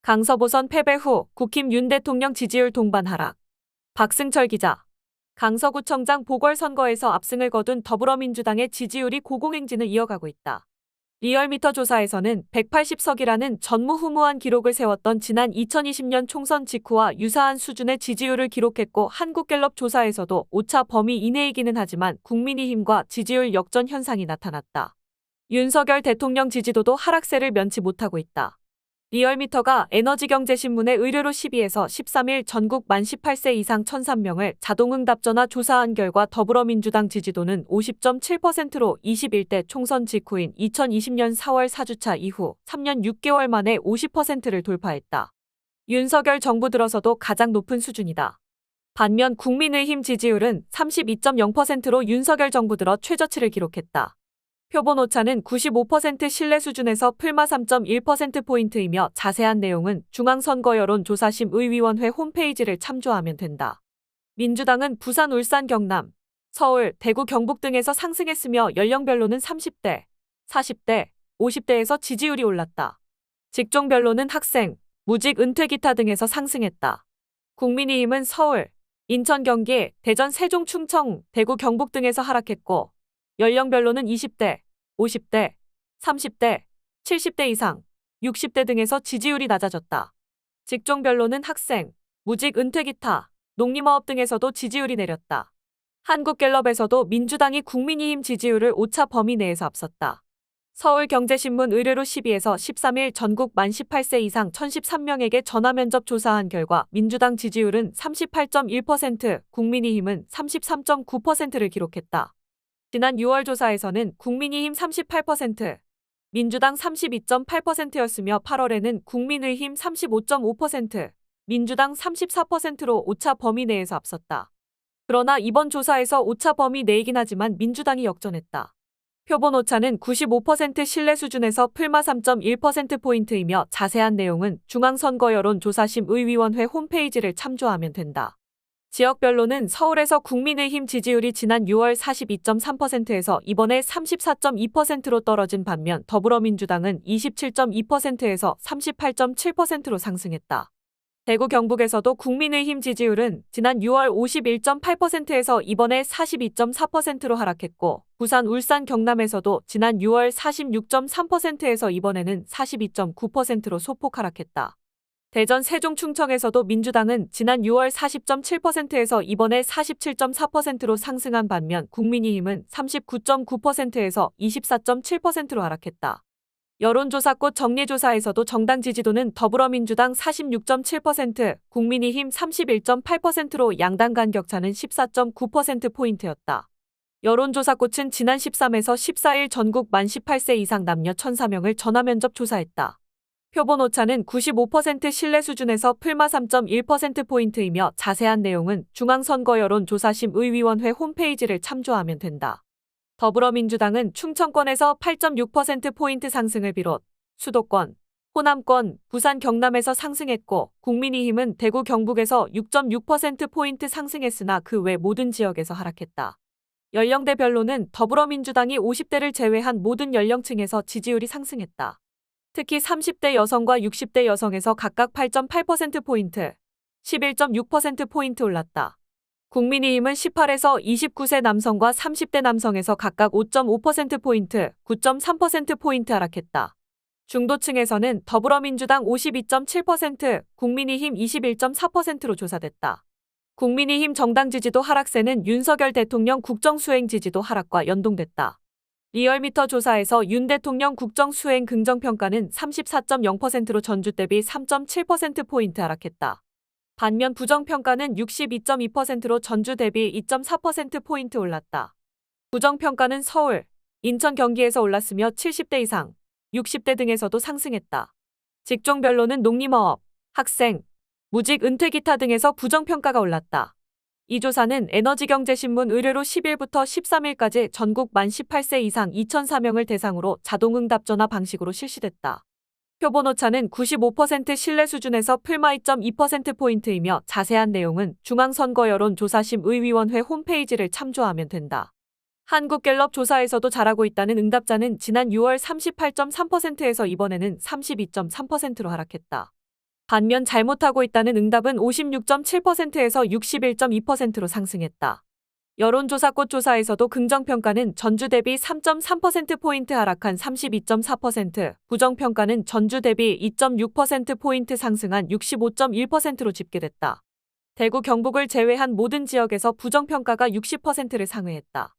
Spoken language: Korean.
강서보선 패배 후 국힘 윤 대통령 지지율 동반 하락. 박승철 기자. 강서구청장 보궐선거에서 압승을 거둔 더불어민주당의 지지율이 고공행진을 이어가고 있다. 리얼미터 조사에서는 180석이라는 전무후무한 기록을 세웠던 지난 2020년 총선 직후와 유사한 수준의 지지율을 기록했고, 한국갤럽 조사에서도 오차 범위 이내이기는 하지만 국민의힘과 지지율 역전 현상이 나타났다. 윤석열 대통령 지지도도 하락세를 면치 못하고 있다. 리얼미터가 에너지경제신문의 의뢰로 12에서 13일 전국 만 18세 이상 1,003명을 자동응답전화 조사한 결과 더불어민주당 지지도는 50.7%로 21대 총선 직후인 2020년 4월 4주차 이후 3년 6개월 만에 50%를 돌파했다. 윤석열 정부 들어서도 가장 높은 수준이다. 반면 국민의힘 지지율은 32.0%로 윤석열 정부 들어 최저치를 기록했다. 표본 오차는 95% 신뢰 수준에서 풀마 3.1%포인트이며 자세한 내용은 중앙선거여론조사심의위원회 홈페이지를 참조하면 된다. 민주당은 부산, 울산, 경남, 서울, 대구, 경북 등에서 상승했으며 연령별로는 30대, 40대, 50대에서 지지율이 올랐다. 직종별로는 학생, 무직, 은퇴, 기타 등에서 상승했다. 국민의힘은 서울, 인천, 경기, 대전, 세종, 충청, 대구, 경북 등에서 하락했고, 연령별로는 20대, 50대, 30대, 70대 이상, 60대 등에서 지지율이 낮아졌다. 직종별로는 학생, 무직, 은퇴, 기타, 농림어업 등에서도 지지율이 내렸다. 한국갤럽에서도 민주당이 국민의힘 지지율을 오차 범위 내에서 앞섰다. 서울경제신문 의뢰로 12에서 13일 전국 만 18세 이상 1,013명에게 전화면접 조사한 결과 민주당 지지율은 38.1%, 국민의힘은 33.9%를 기록했다. 지난 6월 조사에서는 국민의힘 38%, 민주당 32.8%였으며 8월에는 국민의힘 35.5%, 민주당 34%로 오차 범위 내에서 앞섰다. 그러나 이번 조사에서 오차 범위 내이긴 하지만 민주당이 역전했다. 표본 오차는 95% 신뢰 수준에서 풀마 3.1%포인트이며 자세한 내용은 중앙선거여론조사심의위원회 홈페이지를 참조하면 된다. 지역별로는 서울에서 국민의힘 지지율이 지난 6월 42.3%에서 이번에 34.2%로 떨어진 반면 더불어민주당은 27.2%에서 38.7%로 상승했다. 대구, 경북에서도 국민의힘 지지율은 지난 6월 51.8%에서 이번에 42.4%로 하락했고, 부산, 울산, 경남에서도 지난 6월 46.3%에서 이번에는 42.9%로 소폭 하락했다. 대전, 세종, 충청에서도 민주당은 지난 6월 40.7%에서 이번에 47.4%로 상승한 반면 국민의힘은 39.9%에서 24.7%로 하락했다. 여론조사꽃 정례조사에서도 정당 지지도는 더불어민주당 46.7%, 국민의힘 31.8%로 양당 간 격차는 14.9%포인트였다. 여론조사꽃은 지난 13에서 14일 전국 만 18세 이상 남녀 1,004명을 전화면접 조사했다. 표본 오차는 95% 신뢰 수준에서 풀마 3.1%포인트이며 자세한 내용은 중앙선거여론조사심의위원회 홈페이지를 참조하면 된다. 더불어민주당은 충청권에서 8.6%포인트 상승을 비롯 수도권, 호남권, 부산, 경남에서 상승했고, 국민의힘은 대구, 경북에서 6.6%포인트 상승했으나 그 외 모든 지역에서 하락했다. 연령대별로는 더불어민주당이 50대를 제외한 모든 연령층에서 지지율이 상승했다. 특히 30대 여성과 60대 여성에서 각각 8.8%포인트, 11.6%포인트 올랐다. 국민의힘은 18에서 29세 남성과 30대 남성에서 각각 5.5%포인트, 9.3%포인트 하락했다. 중도층에서는 더불어민주당 52.7%, 국민의힘 21.4%로 조사됐다. 국민의힘 정당 지지도 하락세는 윤석열 대통령 국정수행 지지도 하락과 연동됐다. 리얼미터 조사에서 윤 대통령 국정수행 긍정평가는 34.0%로 전주 대비 3.7%포인트 하락했다. 반면 부정평가는 62.2%로 전주 대비 2.4%포인트 올랐다. 부정평가는 서울, 인천, 경기에서 올랐으며 70대 이상, 60대 등에서도 상승했다. 직종별로는 농림어업, 학생, 무직, 은퇴, 기타 등에서 부정평가가 올랐다. 이 조사는 에너지경제신문 의뢰로 10일부터 13일까지 전국 만 18세 이상 2,004명을 대상으로 자동응답전화 방식으로 실시됐다. 표본 오차는 95% 신뢰 수준에서 풀마 2.2%포인트이며 자세한 내용은 중앙선거여론조사심의위원회 홈페이지를 참조하면 된다. 한국갤럽 조사에서도 잘하고 있다는 응답자는 지난 6월 38.3%에서 이번에는 32.3%로 하락했다. 반면 잘못하고 있다는 응답은 56.7%에서 61.2%로 상승했다. 여론조사꽃 조사에서도 긍정평가는 전주 대비 3.3%포인트 하락한 32.4%, 부정평가는 전주 대비 2.6%포인트 상승한 65.1%로 집계됐다. 대구 경북을 제외한 모든 지역에서 부정평가가 60%를 상회했다.